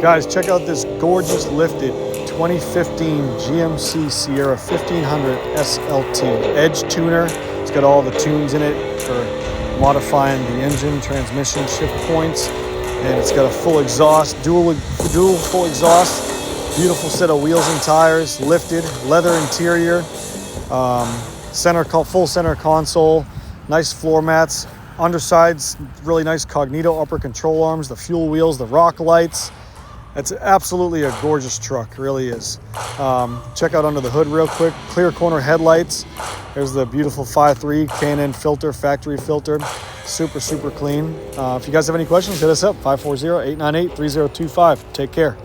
Guys, check out this gorgeous lifted 2015 GMC Sierra 1500 SLT edge tuner. It's got all the tunes in it for modifying the engine, transmission, shift points, and it's got a full exhaust, dual full exhaust, beautiful set of wheels and tires, lifted, leather interior, full center console, nice floor mats, undersides, really nice Cognito upper control arms, the fuel wheels, the rock lights. It's absolutely a gorgeous truck, it really is. Check out under the hood real quick. Clear corner headlights. There's the beautiful 5.3 K&N filter, factory filter. Super, super clean. If you guys have any questions, hit us up, 540-898-3025. Take care.